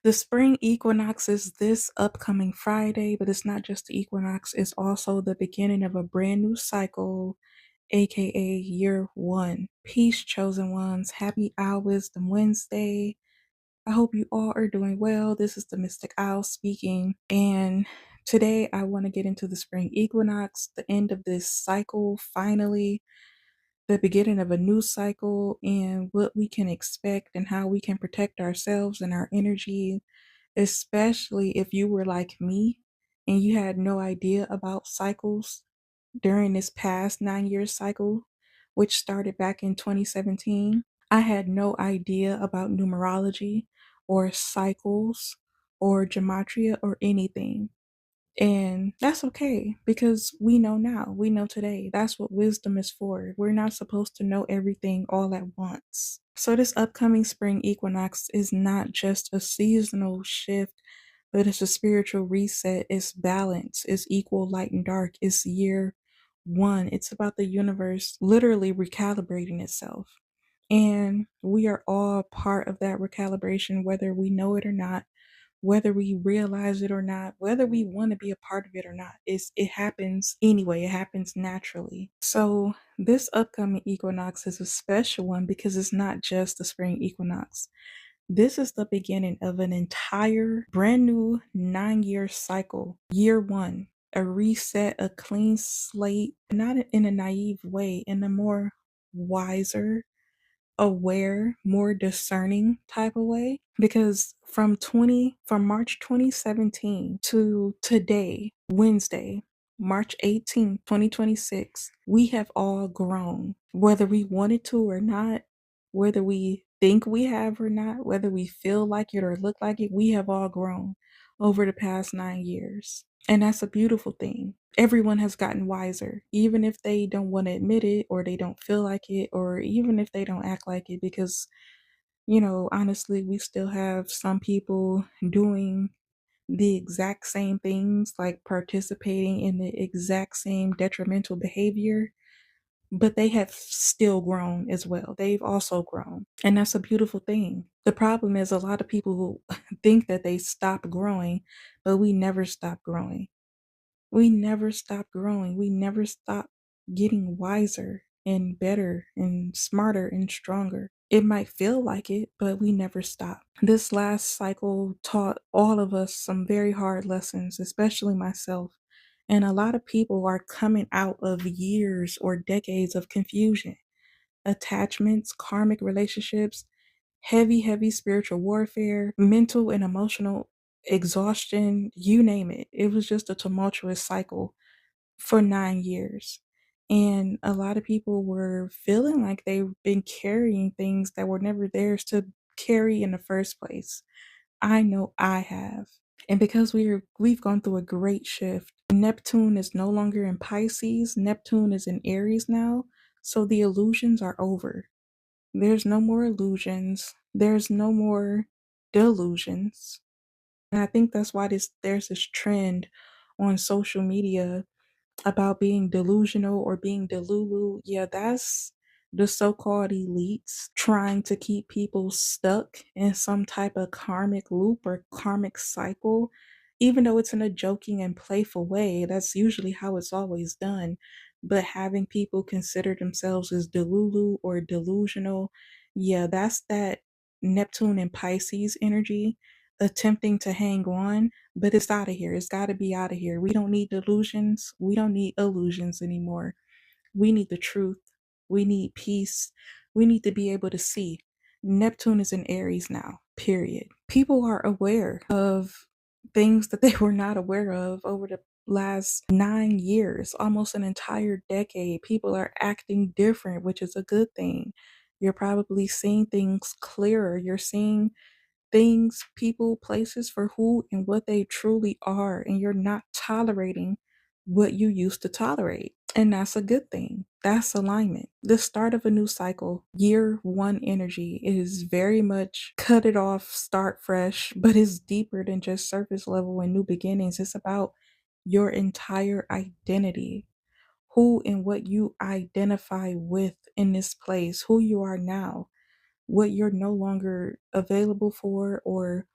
The spring equinox is this upcoming Friday, but it's not just the equinox, it's also the beginning of a brand new cycle, aka year one. Peace, chosen ones. Happy Owl Wisdom Wednesday. I hope you all are doing well. This is the Mystic Owl speaking, and today I want to get into the spring equinox, the end of this cycle, finally, the beginning of a new cycle, and what we can expect and how we can protect ourselves and our energy, especially if you were like me and you had no idea about cycles during this past 9 year cycle, which started back in 2017. I had no idea about numerology or cycles or gematria or anything. And that's okay because we know now, we know today. That's what wisdom is for. We're not supposed to know everything all at once. So, this upcoming spring equinox is not just a seasonal shift, but it's a spiritual reset. It's balance, it's equal light and dark, it's year one. It's about the universe literally recalibrating itself. And we are all part of that recalibration, whether we know it or not, whether we realize it or not, whether we want to be a part of it or not. It happens anyway, it happens naturally. So this upcoming equinox is a special one because it's not just the spring equinox. This is the beginning of an entire brand new 9 year cycle. Year one, a reset, a clean slate, not in a naive way, in a more wiser, aware, more discerning type of way. Because from March 2017 to today, Wednesday, March 18th, 2026, we have all grown. Whether we wanted to or not, whether we think we have or not, whether we feel like it or look like it, we have all grown over the past 9 years. And that's a beautiful thing. Everyone has gotten wiser, even if they don't want to admit it or they don't feel like it, or even if they don't act like it, because, honestly, we still have some people doing the exact same things, like participating in the exact same detrimental behavior, but they have still grown as well. They've also grown. And that's a beautiful thing. The problem is a lot of people who think that they stop growing, but we never stop growing. We never stop growing. We never stop getting wiser and better and smarter and stronger. It might feel like it, but we never stop. This last cycle taught all of us some very hard lessons, especially myself. And a lot of people are coming out of years or decades of confusion, attachments, karmic relationships, heavy, heavy spiritual warfare, mental and emotional exhaustion, you name it. It was just a tumultuous cycle for 9 years. And a lot of people were feeling like they've been carrying things that were never theirs to carry in the first place. I know I have. And because we've gone through a great shift. Neptune is no longer in Pisces. Neptune is in Aries now. So the illusions are over. There's no more illusions. There's no more delusions. And I think that's why there's this trend on social media about being delusional or being delulu. Yeah, that's the so-called elites trying to keep people stuck in some type of karmic loop or karmic cycle. Even though it's in a joking and playful way, that's usually how it's always done. But having people consider themselves as delulu or delusional, yeah, that's that Neptune and Pisces energy attempting to hang on, but it's out of here. It's got to be out of here. We don't need delusions. We don't need illusions anymore. We need the truth. We need peace. We need to be able to see. Neptune is in Aries now, period. People are aware of things that they were not aware of over the last 9 years, almost an entire decade. People are acting different, which is a good thing. You're probably seeing things clearer. You're seeing things, people, places for who and what they truly are, and you're not tolerating what you used to tolerate. And that's a good thing. That's alignment. The start of a new cycle, year one energy is very much cut it off, start fresh, but it's deeper than just surface level and new beginnings. It's about your entire identity, who and what you identify with in this place, who you are now, what you're no longer available for or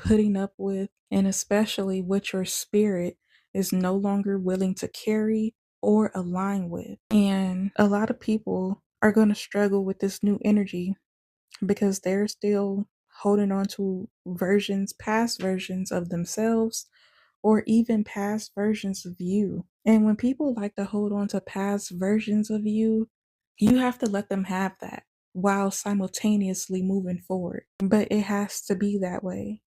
putting up with, and especially what your spirit is no longer willing to carry or align with. And a lot of people are going to struggle with this new energy because they're still holding on to past versions of themselves, or even past versions of you. And when people like to hold on to past versions of you, you have to let them have that while simultaneously moving forward. But it has to be that way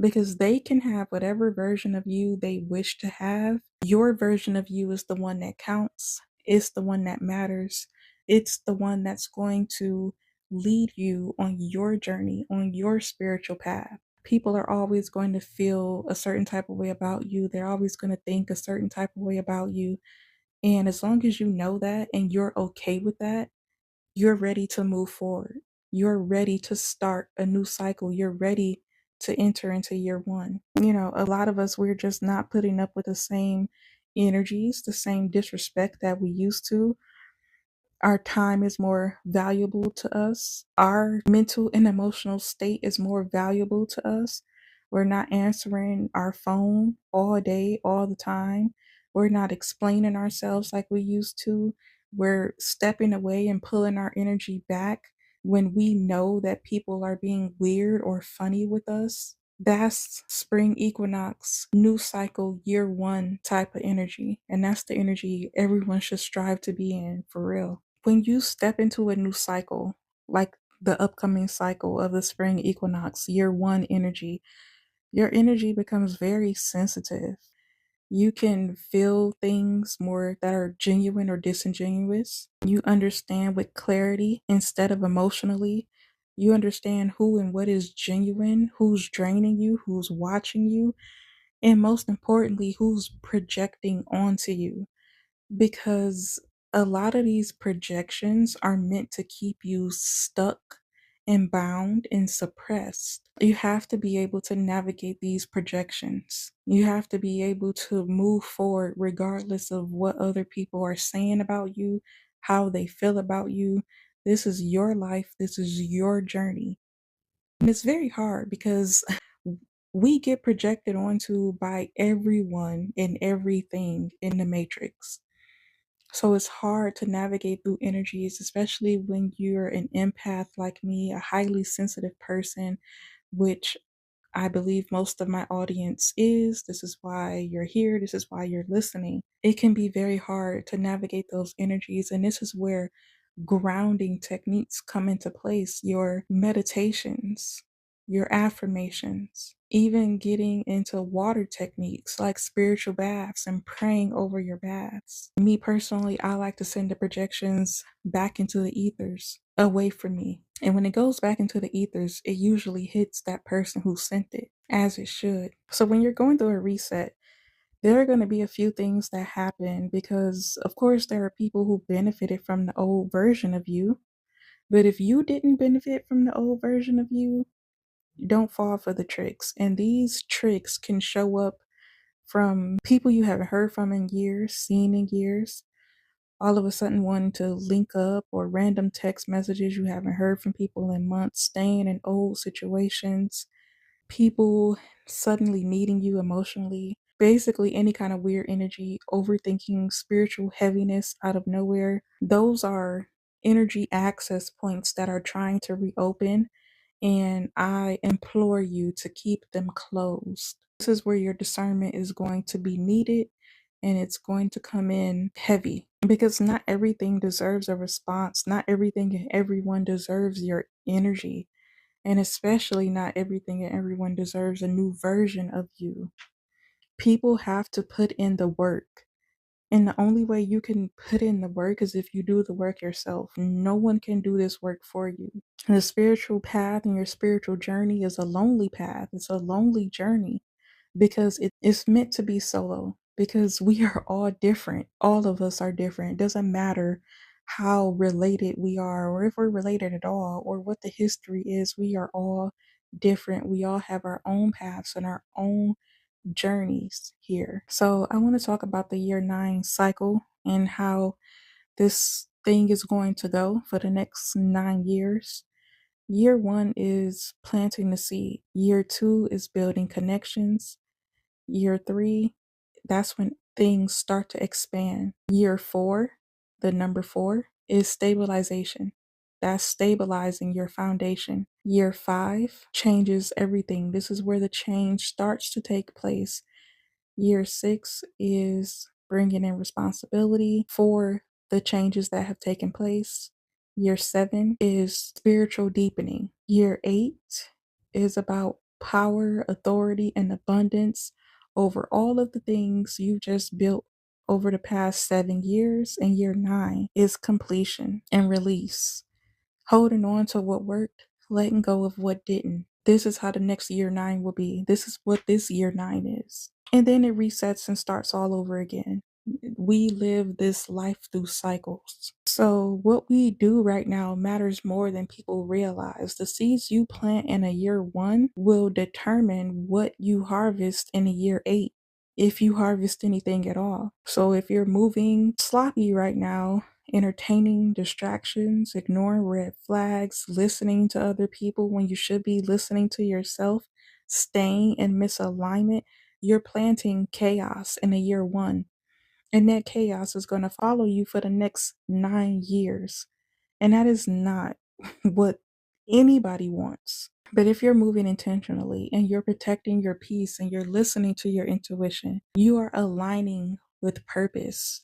because they can have whatever version of you they wish to have. Your version of you is the one that counts, it's the one that matters, it's the one that's going to lead you on your journey, on your spiritual path. People are always going to feel a certain type of way about you, they're always going to think a certain type of way about you. And as long as you know that and you're okay with that, you're ready to move forward. You're ready to start a new cycle. You're ready to enter into year one. You know, a lot of us, we're just not putting up with the same energies, the same disrespect that we used to. Our time is more valuable to us. Our mental and emotional state is more valuable to us. We're not answering our phone all day, all the time. We're not explaining ourselves like we used to. We're stepping away and pulling our energy back when we know that people are being weird or funny with us. That's spring equinox, new cycle, year one type of energy. And that's the energy everyone should strive to be in, for real. When you step into a new cycle, like the upcoming cycle of the spring equinox, year one energy, your energy becomes very sensitive. You can feel things more that are genuine or disingenuous. You understand with clarity instead of emotionally. You understand who and what is genuine, who's draining you, who's watching you, and most importantly, who's projecting onto you, because a lot of these projections are meant to keep you stuck and bound and suppressed. You have to be able to navigate these projections. You have to be able to move forward regardless of what other people are saying about you, how they feel about you. This is your life, this is your journey. And it's very hard because we get projected onto by everyone and everything in the matrix. So it's hard to navigate through energies, especially when you're an empath like me, a highly sensitive person, which I believe most of my audience is. This is why you're here. This is why you're listening. It can be very hard to navigate those energies. And this is where grounding techniques come into place, your meditations, your affirmations, even getting into water techniques like spiritual baths and praying over your baths. Me personally, I like to send the projections back into the ethers, away from me. And when it goes back into the ethers, it usually hits that person who sent it, as it should. So when you're going through a reset, there are going to be a few things that happen because, of course, there are people who benefited from the old version of you. But if you didn't benefit from the old version of you, don't fall for the tricks. And these tricks can show up from people you haven't heard from in years, seen in years, all of a sudden wanting to link up, or random text messages you haven't heard from people in months, staying in old situations, people suddenly needing you emotionally, basically any kind of weird energy, overthinking, spiritual heaviness out of nowhere. Those are energy access points that are trying to reopen, and I implore you to keep them closed. This is where your discernment is going to be needed, and it's going to come in heavy because not everything deserves a response. Not everything and everyone deserves your energy. And especially not everything and everyone deserves a new version of you. People have to put in the work. And the only way you can put in the work is if you do the work yourself. No one can do this work for you. The spiritual path and your spiritual journey is a lonely path. It's a lonely journey because it's meant to be solo, because we are all different. All of us are different. It doesn't matter how related we are, or if we're related at all, or what the history is. We are all different. We all have our own paths and our own journeys here. So I want to talk about the year 9 cycle and how this thing is going to go for the next 9 years. Year one is planting the seed. Year two is building connections. Year three, that's when things start to expand. Year four, the number four, is stabilization. That's stabilizing your foundation. Year five changes everything. This is where the change starts to take place. Year six is bringing in responsibility for the changes that have taken place. Year seven is spiritual deepening. Year eight is about power, authority, and abundance over all of the things you just built over the past 7 years. And year nine is completion and release, holding on to what worked, letting go of what didn't. This is how the next year nine will be. This is what this year nine is. And then it resets and starts all over again. We live this life through cycles. So, what we do right now matters more than people realize. The seeds you plant in a year one will determine what you harvest in a year eight, if you harvest anything at all. So, if you're moving sloppy right now, entertaining distractions, ignoring red flags, listening to other people when you should be listening to yourself, staying in misalignment, you're planting chaos in a year one. And that chaos is going to follow you for the next 9 years. And that is not what anybody wants. But if you're moving intentionally and you're protecting your peace and you're listening to your intuition, you are aligning with purpose.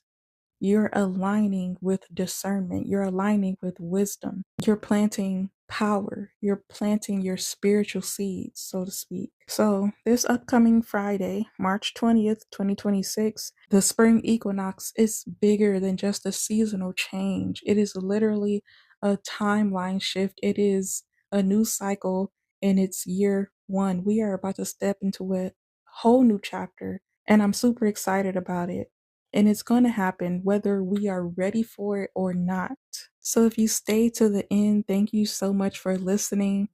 You're aligning with discernment. You're aligning with wisdom. You're planting power. You're planting your spiritual seeds, so to speak. So, this upcoming Friday, March 20th, 2026, the spring equinox is bigger than just a seasonal change. It is literally a timeline shift. It is a new cycle, and it's year one. We are about to step into a whole new chapter, and I'm super excited about it. And it's going to happen whether we are ready for it or not. So if you stay to the end, thank you so much for listening.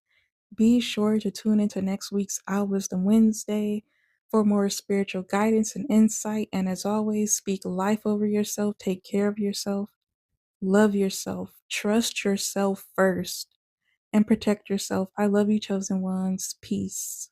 Be sure to tune into next week's Our Wisdom Wednesday for more spiritual guidance and insight. And as always, speak life over yourself, take care of yourself, love yourself, trust yourself first, and protect yourself. I love you, chosen ones. Peace.